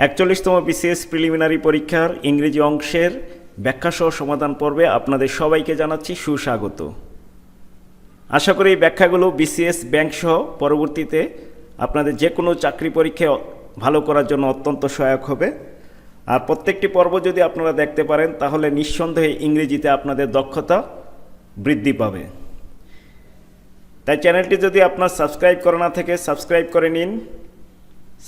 41তম BCS preliminary পরীক্ষার ইংরেজি অংশের ব্যাখ্যাসহ সমাধান পর্বে আপনাদের সবাইকে জানাচ্ছি সুস্বাগত। আশা করি এই ব্যাখ্যাগুলো বিসিএস ব্যাংকসহ পরবর্তীতে আপনাদের যে কোনো চাকরি পরীক্ষায় ভালো করার জন্য অত্যন্ত সহায়ক হবে। আর প্রত্যেকটি পর্ব যদি আপনারা দেখতে পারেন তাহলে নিঃসন্দেহে ইংরেজিতে আপনাদের দক্ষতা বৃদ্ধি পাবে। তাই চ্যানেলটি যদি আপনার সাবস্ক্রাইব করা না থাকে সাবস্ক্রাইব করে নিন।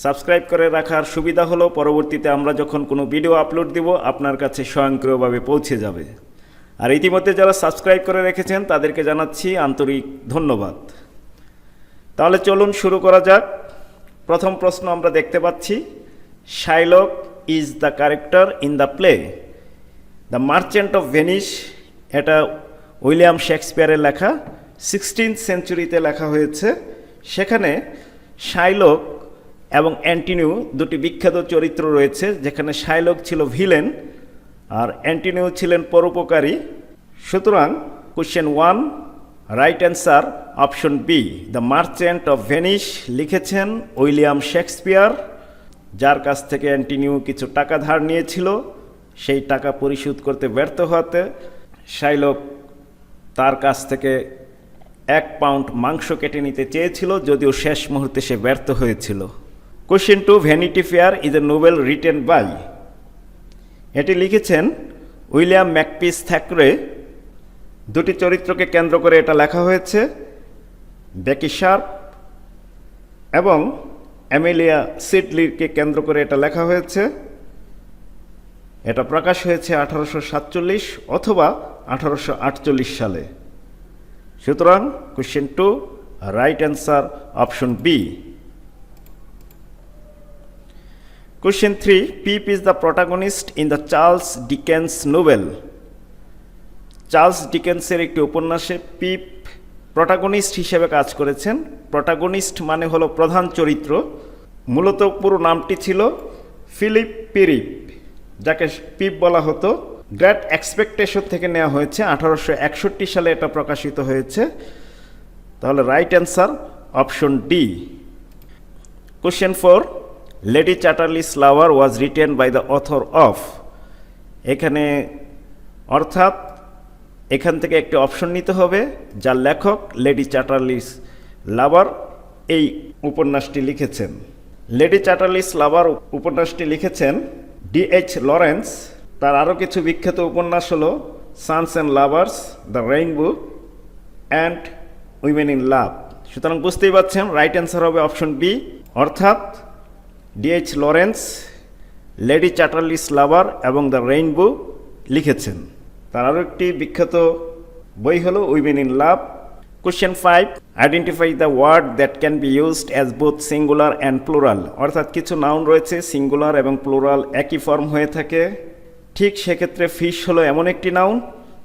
সাবস্ক্রাইব করে রাখার সুবিধা হলো পরবর্তীতে আমরা যখন কোনো ভিডিও আপলোড দিব আপনার কাছে স্বয়ংক্রিয়ভাবে পৌঁছে যাবে। আর ইতিমধ্যে যারা সাবস্ক্রাইব করে রেখেছেন তাদেরকে জানাচ্ছি আন্তরিক ধন্যবাদ। তাহলে চলুন শুরু করা যাক। প্রথম প্রশ্ন আমরা দেখতে পাচ্ছি, Shylock is the character in the play the Merchant of Venice. এটা উইলিয়াম শেক্সপিয়ারের লেখা, 16th সেঞ্চুরিতে লেখা হয়েছে। সেখানে শাইলক এবং অ্যান্টিনিউ দুটি বিখ্যাত চরিত্র রয়েছে, যেখানে শাইলক ছিল ভিলেন আর অ্যান্টিনিউ ছিলেন পরোপকারী। সুতরাং question 1 right answer option B, the Merchant of Venice লিখেছেন উইলিয়াম শেক্সপিয়ার, যার কাছ থেকে অ্যান্টিনিউ কিছু টাকা ধার নিয়েছিল। সেই টাকা পরিশোধ করতে ব্যর্থ হওয়াতে শাইলক তার কাছ থেকে 1 পাউন্ড মাংস কেটে নিতে চেয়েছিল, যদিও শেষ মুহূর্তে সে ব্যর্থ হয়েছিল। Question 2 Vanity Fair is a novel written by. এটি লিখেছেন উইলিয়াম ম্যাকপিস থ্যাকরে। দুটি চরিত্রকে কেন্দ্র করে এটা লেখা হয়েছে, বেকি শার্প এবং অ্যামেলিয়া সিডলিকে কেন্দ্র করে এটা লেখা হয়েছে। এটা প্রকাশ হয়েছে 1847 অথবা 1848 সালে। সুতরাং question 2 right answer option B. Question 3 Pip is the protagonist in the Charles Dickens novel. Charles ডিকেন্সের একটি উপন্যাসে পিপ প্রটাগনিস্ট হিসেবে কাজ করেছেন। প্রটাগনিস্ট মানে হলো প্রধান চরিত্র। মূলত পুরো নামটি ছিল ফিলিপ পিরিপ, যাকে পিপ বলা হতো। গ্রেট এক্সপেকটেশন থেকে নেওয়া হয়েছে, 1861 সালে এটা প্রকাশিত হয়েছে। তাহলে right answer option D. Question 4 lady Chatterley's lover was written by the author of. এখানে অর্থাৎ এখান থেকে একটি অপশন নিতে হবে, যার লেখক লেডি চ্যাটারলিস লাভার এই উপন্যাসটি লিখেছেন। লেডি চ্যাটারলিস লাভার উপন্যাসটি লিখেছেন D.H. লরেন্স। তার আরও কিছু বিখ্যাত উপন্যাস হলো Sans and lovers, the rainbow and women in লাভ। সুতরাং বুঝতেই পারছেন রাইট অ্যান্সার হবে অপশন বি, অর্থাৎ D.H. লরেন্স লেডি চ্যাটারলিস লাভার এবং দ্য রেইনবো লিখেছেন। তার আরও একটি বিখ্যাত বই হলো women in love. Question 5 identify the word that can be used as both singular and plural. অর্থাৎ কিছু নাউন রয়েছে সিঙ্গুলার এবং প্লুরাল একই ফর্ম হয়ে থাকে। ঠিক সেক্ষেত্রে ফিশ হলো এমন একটি নাউন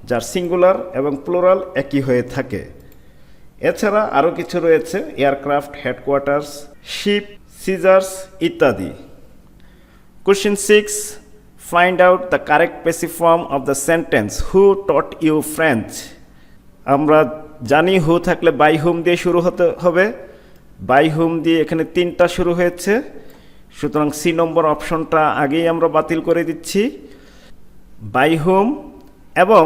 যার সিঙ্গুলার এবং প্লুরাল একই হয়ে থাকে। এছাড়া আরও কিছু রয়েছে, এয়ারক্রাফট, হেডকোয়ার্টার্স, শিপ, সিজার্স ইত্যাদি। Question 6 find out the correct passive form of the sentence who taught you French. আমরা জানি হু থাকলে বাই হুম দিয়ে শুরু হতে হবে। বাই হুম দিয়ে এখানে 3টা শুরু হয়েছে, সুতরাং সি নম্বর অপশনটা আগেই আমরা বাতিল করে দিচ্ছি। বাই হুম এবং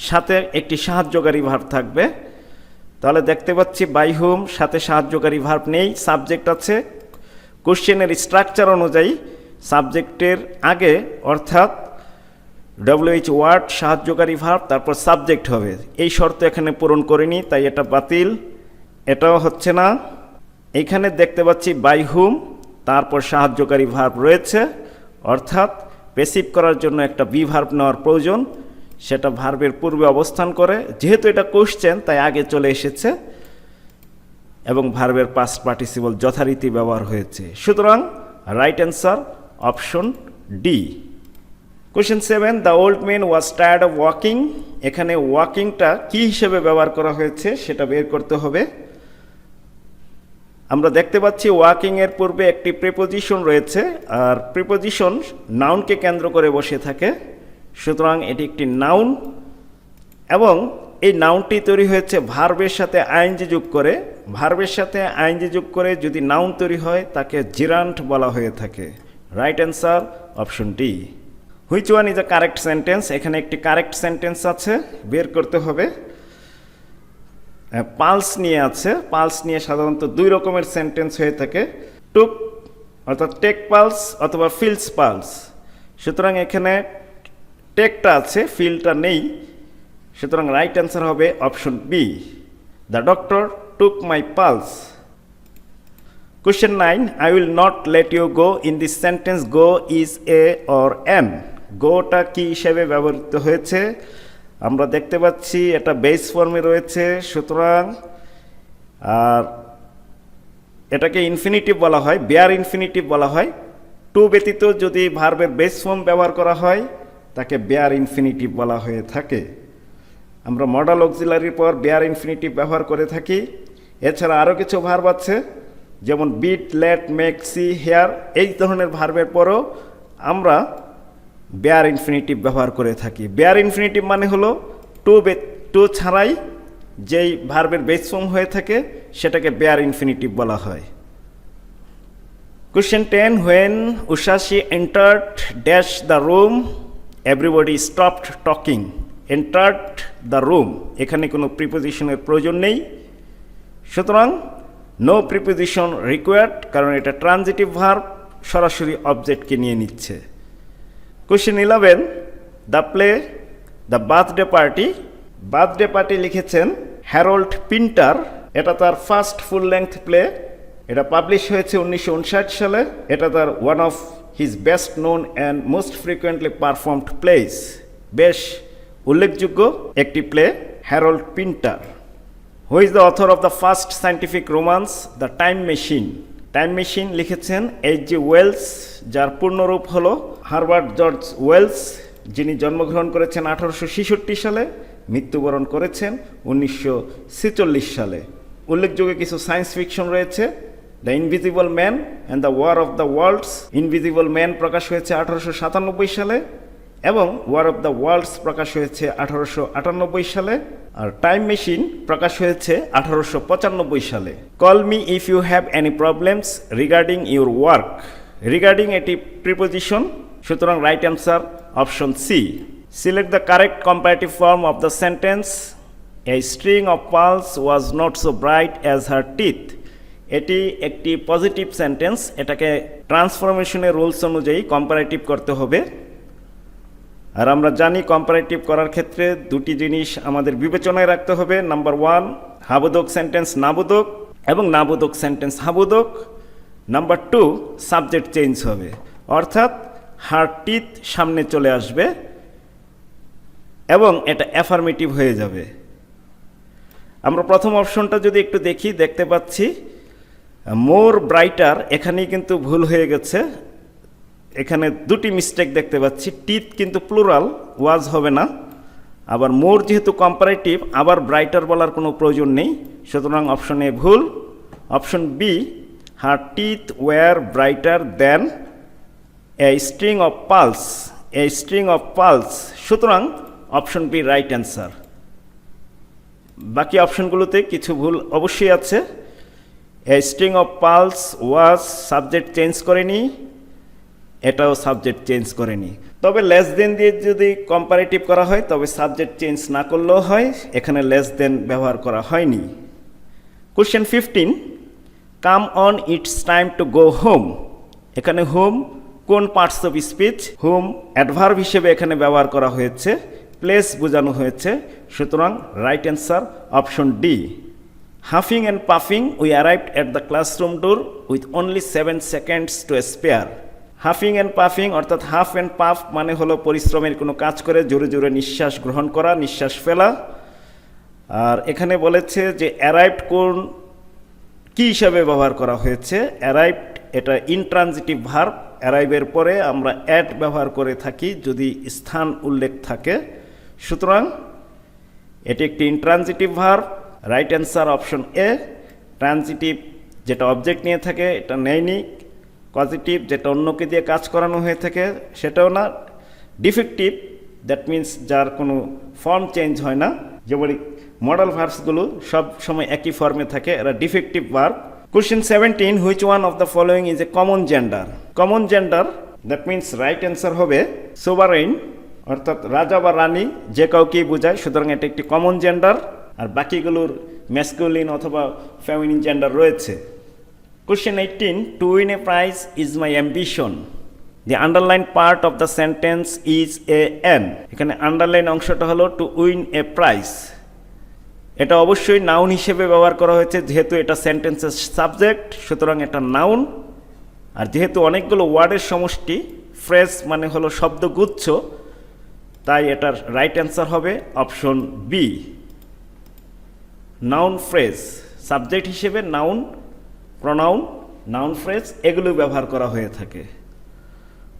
সাথে একটি সাহায্যকারী ভার্ব থাকবে। তাহলে দেখতে পাচ্ছি বাই হুম সাথে সাহায্যকারী ভার্ব নেই, সাবজেক্ট আছে। কোশ্চেনের স্ট্রাকচার অনুযায়ী সাবজেক্টের আগে অর্থাৎ WH ওয়ার্ড সাহায্যকারী ভার্ব তারপর সাবজেক্ট হবে। এই শর্ত এখানে পূরণ করিনি, তাই এটা বাতিল। এটাও হচ্ছে না। এখানে দেখতে পাচ্ছি বাই হুম তারপর সাহায্যকারী ভার্ব রয়েছে, অর্থাৎ প্যাসিভ করার জন্য একটা বি ভার্ব নেওয়ার প্রয়োজন। সেটা ভার্বের পূর্বে অবস্থান করে। যেহেতু এটা কোশ্চেন তাই আগে চলে এসেছে এবং ভার্বের পাস্ট পার্টিসিপল যথারীতি ব্যবহার হয়েছে। সুতরাং right answer option D. Question 7 the old man was tired of walking. এখানে ওয়াকিংটা কি হিসেবে ব্যবহার করা হয়েছে সেটা বের করতে হবে। আমরা দেখতে পাচ্ছি ওয়াকিংয়ের পূর্বে একটি প্রিপোজিশন রয়েছে, আর প্রিপোজিশন নাউনকে কেন্দ্র করে বসে থাকে। সুতরাং এটি একটি নাউন এবং এই নাউনটি তৈরি হয়েছে ভার্বের সাথে আইএনজি যোগ করে। ভার্বের সাথে আইএনজি যোগ করে যদি নাউন তৈরি হয় তাকে জিরান্ট বলা হয়ে থাকে। Right answer option D. Which one is a correct sentence? এখানে একটি কারেক্ট সেন্টেন্স আছে, বের করতে হবে। পালস নিয়ে আছে, পালস নিয়ে সাধারণত দুই রকমের সেন্টেন্স হয়ে থাকে, টুক অর্থাৎ টেক পালস অথবা ফিলস পালস। সুতরাং এখানে টেকটা আছে, ফিলটা নেই, সুতরাং রাইট অ্যান্সার হবে option B, the doctor took my pulse. Question 9, I will not let you go. In this sentence, go is a or an. গোটা কি হিসেবে ব্যবহৃত হয়েছে? আমরা দেখতে পাচ্ছি এটা বেস ফর্মে রয়েছে, সুতরাং আর এটাকে ইনফিনিটিভ বলা হয়, বেয়ার ইনফিনিটিভ বলা হয়। টু ব্যতীত যদি ভার্বের বেস ফর্ম ব্যবহার করা হয় তাকে বেয়ার ইনফিনিটিভ বলা হয়ে থাকে। আমরা মডাল অক্সিলারির পর বেয়ার ইনফিনিটিভ ব্যবহার করে থাকি। এছাড়া আরও কিছু ভার্ব আছে, যেমন bid, let, make, see, hear, এই ধরনের ভার্বের পরও আমরা বেয়ার ইনফিনিটিভ ব্যবহার করে থাকি। বেয়ার ইনফিনিটিভ মানে হলো টু ছাড়াই যেই ভার্বের বেস ফর্ম হয়ে থাকে সেটাকে বেয়ার ইনফিনিটিভ বলা হয়। Question 10, when Ushashi entered dash the room, everybody stopped talking. Entered the room, এখানে কোনো প্রিপোজিশনের প্রয়োজন নেই, সুতরাং নো প্রিপোজিশন রিকোয়ার্ড, কারণ এটা ট্রানজিটিভ ভার্ব, সরাসরি অবজেক্টকে নিয়ে নিচ্ছে। Question 11, the play the birthday party. Birthday party লিখেছেন হ্যারল্ড পিন্টার। এটা তার ফার্স্ট ফুল লেংথ প্লে, এটা পাবলিশ হয়েছে 1959 সালে। এটা তার one of his best known and most frequently performed place, বেশ উল্লেখযোগ্য একটি play, Harold Pinter. Who is the author of the first scientific romance, the time machine. Time machine লিখেছেন এইচ.জি. Wales, যার পূর্ণরূপ হল হারবার্ট জর্জ ওয়েলস, যিনি জন্মগ্রহণ করেছেন 1866 সালে, মৃত্যুবরণ করেছেন 1946 সালে। উল্লেখযোগ্য কিছু সায়েন্স ফিকশন রয়েছে, the invisible man and the war of the worlds. Invisible man প্রকাশ হয়েছে 1897 সালে এবং ওয়ার অফ দ্য ওয়ার্ল্ডস প্রকাশ হয়েছে 1898 সালে, আর টাইম মেশিন প্রকাশ হয়েছে 1895 সালে। Call me if you have any problems regarding your work. Regarding এটি প্রিপোজিশন, সুতরাং right answer option C. Select the correct comparative form of the sentence, a string of pearls was not so bright as her teeth. এটি একটি positive sentence, এটাকে ট্রান্সফরমেশনের rules অনুযায়ী comparative করতে হবে। আর আমরা জানি কম্পারেটিভ করার ক্ষেত্রে দুটি জিনিস আমাদের বিবেচনায় রাখতে হবে। নাম্বার 1, হাবোধক সেন্টেন্স নাবোধক এবং নাবোধক সেন্টেন্স হাবোধক। নাম্বার 2, সাবজেক্ট চেঞ্জ হবে, অর্থাৎ হার টিথ সামনে চলে আসবে এবং এটা অ্যাফার্মেটিভ হয়ে যাবে। আমরা প্রথম অপশনটা যদি একটু দেখি, দেখতে পাচ্ছি মোর ব্রাইটার, এখানেই কিন্তু ভুল হয়ে গেছে, এখানে দুটি মিস্টেক দেখতে পাচ্ছি। টিথ কিন্তু প্লুরাল, ওয়াজ হবে না। আবার মোর যেহেতু কম্পারেটিভ, আবার ব্রাইটার বলার কোনো প্রয়োজন নেই, সুতরাং অপশন এ ভুল। Option B, her teeth were brighter than a string of pearls. A string of pearls, সুতরাং অপশন বি রাইট অ্যান্সার। বাকি অপশনগুলোতে কিছু ভুল অবশ্যই আছে। A string of pearls was subject change করেনি, এটাও সাবজেক্ট চেঞ্জ করেনি। তবে লেস দেন দিয়ে যদি কম্পারেটিভ করা হয় তবে সাবজেক্ট চেঞ্জ না করলেও হয়, এখানে লেস দেন ব্যবহার করা হয়নি। Question 15, come on it's time to go home. এখানে হোম কোন parts of speech? Home adverb হিসেবে এখানে ব্যবহার করা হয়েছে, প্লেস বোঝানো হয়েছে, সুতরাং right answer option D. Huffing and puffing, we arrived at the classroom door with only 7 seconds to spare. Huffing and puffing অর্থাৎ হাফ অ্যান্ড পাফ মানে হলো পরিশ্রমের কোনো কাজ করে জোরে জোরে নিঃশ্বাস গ্রহণ করা, নিঃশ্বাস ফেলা। আর এখানে বলেছে যে অ্যারাইভড কোন কি হিসাবে ব্যবহার করা হয়েছে? অ্যারাইভড এটা ইনট্রানজিটিভ ভার্ব, অ্যারাইভের পরে আমরা অ্যাট ব্যবহার করে থাকি যদি স্থান উল্লেখ থাকে, সুতরাং এটি একটি intransitive verb. Right answer option এ। ট্রানজিটিভ যেটা অবজেক্ট নিয়ে থাকে এটা নেয়নি, পজিটিভ যেটা অন্যকে দিয়ে কাজ করানো হয়ে থাকে সেটাও না, ডিফেক্টিভ দ্যাট মিন্স যার কোনো ফর্ম চেঞ্জ হয় না, যেমন মডাল ভার্বসগুলো সব সময় একই ফর্মে থাকে, এরা defective verb, Question 17, which one of the following is a common gender? Common gender, that means right answer হবে sovereign, অর্থাৎ রাজা বা রানী যে কাউকেই বোঝায়, সুতরাং এটা একটি কমন জেন্ডার, আর বাকিগুলোর ম্যাসকুলিন অথবা ফেমিনিন জেন্ডার রয়েছে। Question 18, to win a prize is my ambition. The underlined part of the sentence is an. এখানে আন্ডারলাইন অংশটা হলো to win a prize। এটা অবশ্যই নাউন হিসেবে ব্যবহার করা হয়েছে, যেহেতু এটা সেন্টেন্সের সাবজেক্ট, সুতরাং এটা নাউন। আর যেহেতু অনেকগুলো ওয়ার্ডের সমষ্টি, ফ্রেজ মানে হলো শব্দগুচ্ছ, তাই এটার রাইট অ্যান্সার হবে option B, noun phrase. Subject হিসেবে নাউন, প্রনাউন, নাউন ফ্রেজ এগুলো ব্যবহার করা হয়ে থাকে।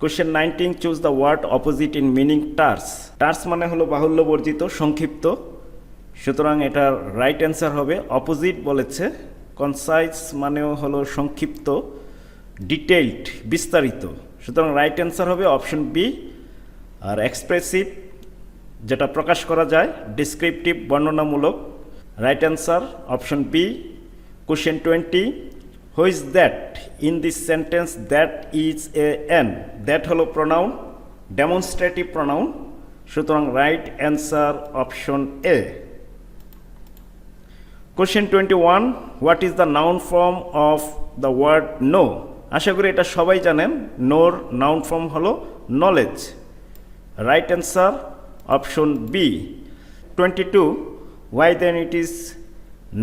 Question 19, choose the word opposite in meaning terse. Terse মানে হলো বাহুল্য বর্জিত, সংক্ষিপ্ত, সুতরাং এটার রাইট অ্যান্সার হবে অপোজিট বলেছে। কনসাইজ মানেও হলো সংক্ষিপ্ত, ডিটেইলড, বিস্তারিত, সুতরাং রাইট অ্যান্সার হবে অপশন বি। আর এক্সপ্রেসিভ যেটা প্রকাশ করা যায়, ডিসক্রিপটিভ বর্ণনামূলক, right answer option B. Question 20, who is that in this sentence? That is a an. That হলো প্রনাউন, ডেমনস্ট্রেটিভ প্রনাউন, সুতরাং right answer option A. Question 21, what is the noun form of the word know? আশা করি এটা সবাই জানেন, নোর noun form হলো knowledge, right answer option B. 22, why then it is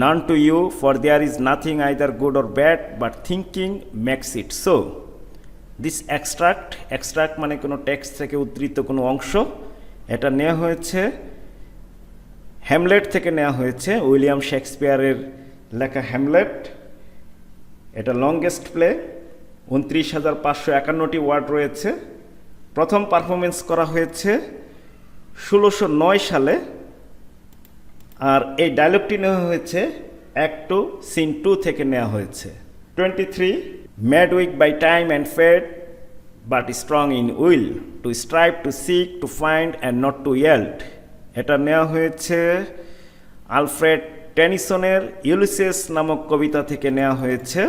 none to you, for there is nothing either good or bad, but thinking makes it so. This extract মানে কোনো text থেকে উদ্ধৃত কোনো অংশ, এটা নেওয়া হয়েছে হ্যামলেট থেকে নেওয়া হয়েছে, উইলিয়াম শেক্সপিয়ারের লেখা হ্যামলেট। এটা লংগেস্ট প্লে, 29,551টি ওয়ার্ড রয়েছে। প্রথম পারফরমেন্স করা হয়েছে 1609 সালে, আর এই ডায়লগটি নেওয়া হয়েছে অ্যাক্ট 2 সিন 2 থেকে নেওয়া হয়েছে। 23, made weak by time and fate but strong in will, to strive, to seek, to find and not to yield. এটা নেওয়া হয়েছে আলফ্রেড টেনিসনের ইউলিসেস নামক কবিতা থেকে নেওয়া হয়েছে,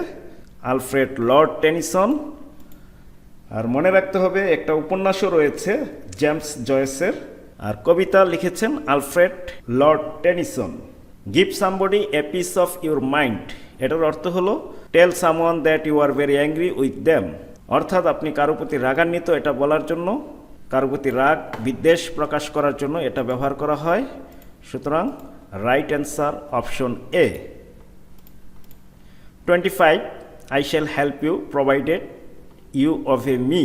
আলফ্রেড লর্ড টেনিসন। আর মনে রাখতে হবে একটা উপন্যাসও রয়েছে জেমস জয়েসের, আর কবিতা লিখেছেন Alfred Lord Tennyson. Give somebody a piece of your mind, এটার অর্থ হলো tell someone that you are very angry with them, অর্থাৎ আপনি কারো প্রতি রাগান্বিত এটা বলার জন্য, কারো প্রতি রাগ বিদ্বেষ প্রকাশ করার জন্য এটা ব্যবহার করা হয়, সুতরাং right answer option A. 25, I shall help you provided you obey me.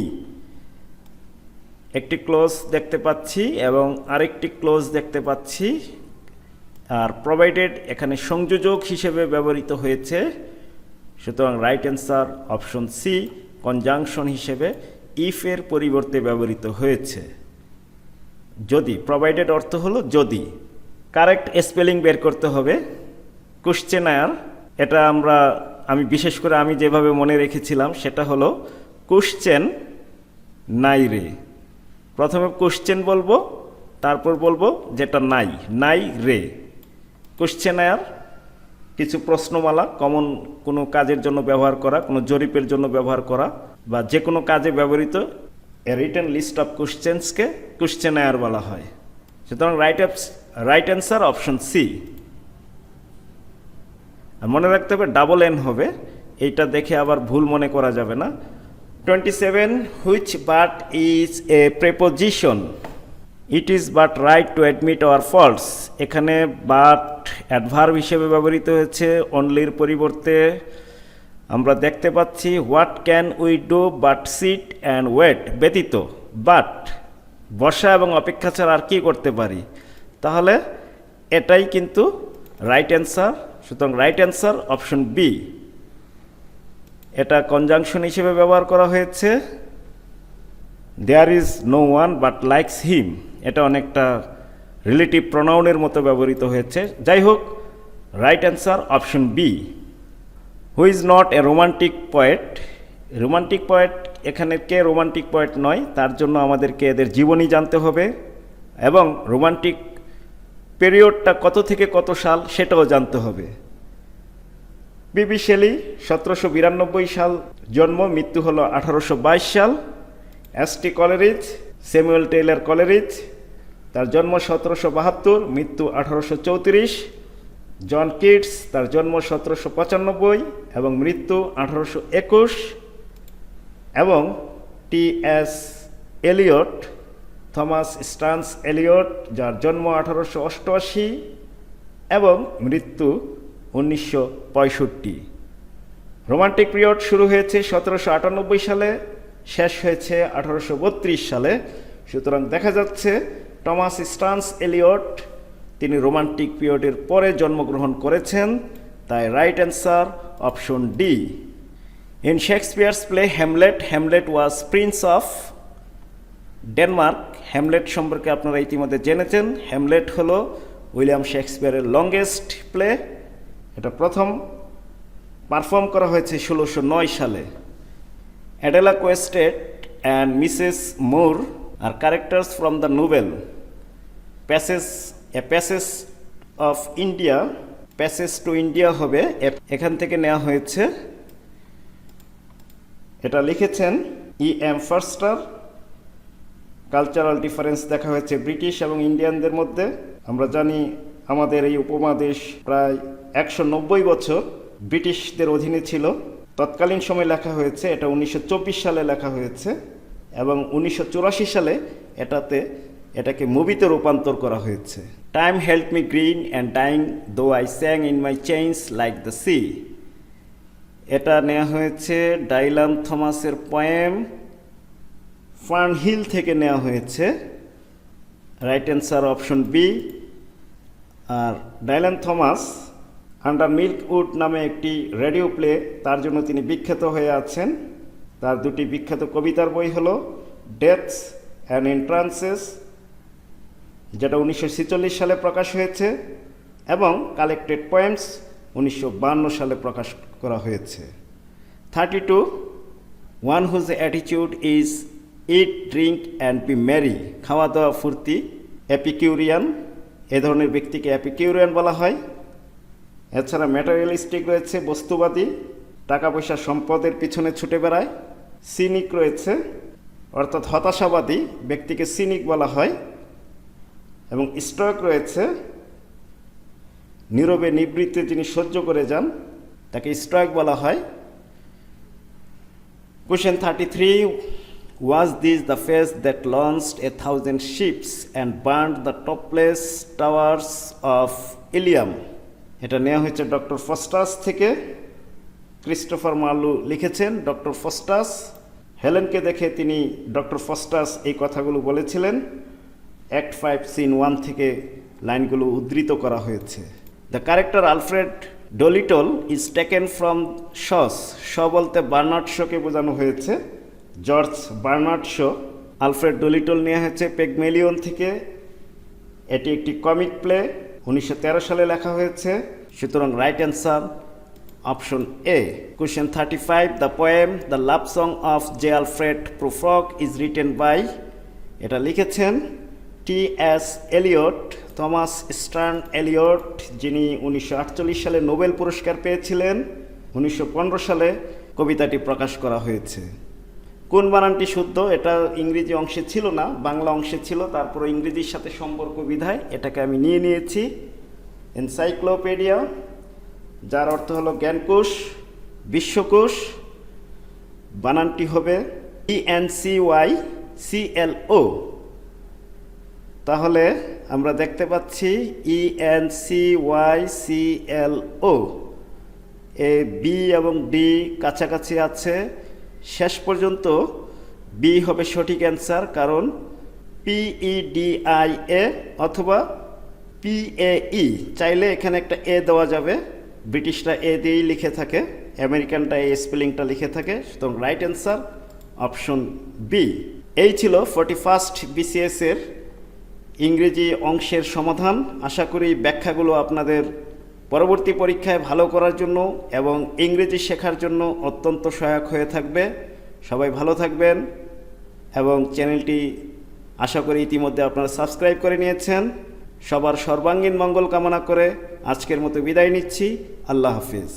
একটি ক্লোজ দেখতে পাচ্ছি এবং আরেকটি ক্লোজ দেখতে পাচ্ছি, আর প্রোভাইডেড এখানে সংযোজক হিসেবে ব্যবহৃত হয়েছে, সুতরাং right answer option C, conjunction হিসেবে ইফের পরিবর্তে ব্যবহৃত হয়েছে। যদি, প্রোভাইডেড অর্থ হলো যদি। কারেক্ট স্পেলিং বের করতে হবে। কোশ্চেনার, এটা আমি বিশেষ করে আমি যেভাবে মনে রেখেছিলাম সেটা হলো কোশ্চেন নাই রে। প্রথমে কোশ্চেন বলবো, তারপর বলবো যেটা নাই, নাই রে। কোশ্চেনার কিছু প্রশ্নমালা, কমন কোনো কাজের জন্য ব্যবহার করা, কোনো জরিপের জন্য ব্যবহার করা, বা যে কোনো কাজে ব্যবহৃত এ রিটেন লিস্ট অফ কোশ্চেন্সকে কোশ্চেনার বলা হয়, সুতরাং রাইট অ্যান্সার অপশন সি। মনে রাখতে হবে ডাবল এন হবে, এইটা দেখে আবার ভুল মনে করা যাবে না। 27, which but is a preposition? It is but right to admit our faults. এখানে বাট অ্যাডভার্ব হিসেবে ব্যবহৃত হয়েছে অনলির পরিবর্তে। আমরা দেখতে পাচ্ছি what can we do but sit and wait ব্যতীত, বাট বসা এবং অপেক্ষা ছাড়া আর কি করতে পারি, তাহলে এটাই কিন্তু রাইট অ্যান্সার, সুতরাং রাইট অ্যান্সার অপশন বি। এটা কনজাংশন হিসেবে ব্যবহার করা হয়েছে, there is no one but likes him, এটা অনেকটা রিলেটিভ প্রোনাউনের মতো ব্যবহৃত হয়েছে। যাই হোক, right answer option B. Who is not a romantic poet? Romantic poet, এখানে কে রোমান্টিক পয়েট নয়, তার জন্য আমাদেরকে এদের জীবনী জানতে হবে এবং রোমান্টিক পিরিয়ডটা কত থেকে কত সাল সেটাও জানতে হবে। পিবি শেলি 1792 সাল জন্ম, মৃত্যু হলো 1822 সাল। এসটি কলেরিজ, স্যামুয়েল টেইলর কলেরিজ, তার জন্ম 1772, মৃত্যু 1834। জন কিটস, তার জন্ম 1795 এবং মৃত্যু 1821। এবং TS. Eliot, Thomas Stearns Eliot, যার জন্ম 1888 এবং মৃত্যু 1965। রোমান্টিক পিরিয়ড শুরু হয়েছে 1798 সালে, শেষ হয়েছে 1832 সালে। সুতরাং দেখা যাচ্ছে টমাস স্টান্স এলিয়ট তিনি রোমান্টিক পিরিয়ডের পরে জন্মগ্রহণ করেছেন, তাই right answer option D. In Shakespeare's play Hamlet, Hamlet was Prince of Denmark. Hamlet সম্পর্কে আপনারা ইতিমধ্যে জেনেছেন। হ্যামলেট হলো উইলিয়াম শেক্সপিয়ারের লংগেস্ট প্লে। এটা প্রথম পারফর্ম করা হয়েছে 1609 সালে। Adela Quested and Mrs Moore are characters from the novel Passage of India. Passage to India হবে, এখান থেকে নেওয়া হয়েছে। এটা লিখেছেন E.M. ফার্স্টার। কালচারাল ডিফারেন্স দেখা হয়েছে ব্রিটিশ এবং ইন্ডিয়ানদের মধ্যে। আমরা জানি আমাদের এই উপমহাদেশ প্রায় 190 বছর ব্রিটিশদের অধীনে ছিল। তৎকালীন সময় লেখা হয়েছে, এটা 1924 সালে লেখা হয়েছে এবং 1984 সালে এটাকে মুভিতে রূপান্তর করা হয়েছে। Time held me green and dying though I sang in my chains like the sea. এটা নেওয়া হয়েছে ডাইলান থমাসের পোয়েম ফার্নহিল থেকে নেওয়া হয়েছে। Right answer option B. আর ডাইলান থমাস আন্ডার মিল্কউড নামে একটি রেডিও প্লে, তার জন্য তিনি বিখ্যাত হয়ে আছেন। তার দুটি বিখ্যাত কবিতার বই হলো ডেথস অ্যান্ড এন্ট্রান্সেস, যেটা 1946 সালে প্রকাশ হয়েছে, এবং কালেক্টেড পোয়েমস 1952 সালে প্রকাশ করা হয়েছে। 32 one whose attitude is eat drink and be merry, খাওয়া দাওয়া ফুর্তি, এপিকিউরিয়ান। এ ধরনের ব্যক্তিকে এপিকিউরিয়ান বলা হয়। এছাড়া ম্যাটেরিয়ালিস্টিক রয়েছে, বস্তুবাদী, টাকা পয়সা সম্পদের পিছনে ছুটে বেড়ায়। সিনিক রয়েছে, অর্থাৎ হতাশাবাদী ব্যক্তিকে সিনিক বলা হয়। এবং স্টয়ক রয়েছে, নীরবে নিবৃত্তে যিনি সহ্য করে যান তাকে স্টয়ক বলা হয়। Question 33 was this the face that launched 1,000 ships and burned the topless towers of Ilium. এটা নেওয়া হয়েছে ডক্টর ফস্টাস থেকে। ক্রিস্টোফার মার্লু লিখেছেন ডক্টর ফস্টাস। হেলেনকে দেখে তিনি ডক্টর ফস্টাস এই কথাগুলো বলেছিলেন। অ্যাক্ট 5 সিন 1 থেকে লাইনগুলো উদ্ধৃত করা হয়েছে। The character Alfred Doolittle is taken from Shaw's. Shaw বলতে বার্নার্ড শোকে বোঝানো হয়েছে, George Bernard Shaw. Alfred Doolittle নেওয়া হয়েছে পেগমেলিয়ন থেকে। এটি একটি কমিক প্লে, 1913 সালে লেখা হয়েছে। সুতরাং right answer option A. Question 35 the poem The Love Song of J Alfred Prufrock is written by. এটা লিখেছেন T S. Eliot, Thomas Stearns Eliot, যিনি 1948 সালে নোবেল পুরস্কার পেয়েছিলেন। 1915 সালে কবিতাটি প্রকাশ করা হয়েছে। কোন বানানটি শুদ্ধ? এটা ইংরেজি অংশে ছিল না, বাংলা অংশে ছিল, তারপর ইংরেজির সাথে সম্পর্ক বিধায় এটাকে আমি নিয়ে নিয়েছি। এনসাইক্লোপিডিয়া, যার অর্থ হলো জ্ঞানকোষ, বিশ্বকোষ। বানানটি হবে ENCYCLO। তাহলে আমরা দেখতে পাচ্ছি ENCYCLO। এ বি এবং ডি কাছাকাছি আছে। শেষ পর্যন্ত বি হবে সঠিক অ্যান্সার, কারণ PEDIA অথবা PAE, চাইলে এখানে একটা এ দেওয়া যাবে। ব্রিটিশরা এ দিয়েই লিখে থাকে, আমেরিকানটা এই স্পেলিংটা লিখে থাকে। সুতরাং রাইট অ্যান্সার অপশন বি। এই ছিল 41st BCS এর ইংরেজি অংশের সমাধান। আশা করি ব্যাখ্যাগুলো আপনাদের পরবর্তী পরীক্ষায় ভালো করার জন্য এবং ইংরেজি শেখার জন্য অত্যন্ত সহায়ক হয়ে থাকবে। সবাই ভালো থাকবেন এবং চ্যানেলটি আশা করি ইতিমধ্যে আপনারা সাবস্ক্রাইব করে নিয়েছেন। সবার সর্বাঙ্গীন মঙ্গল কামনা করে আজকের মতো বিদায় নিচ্ছি। আল্লাহ হাফিজ।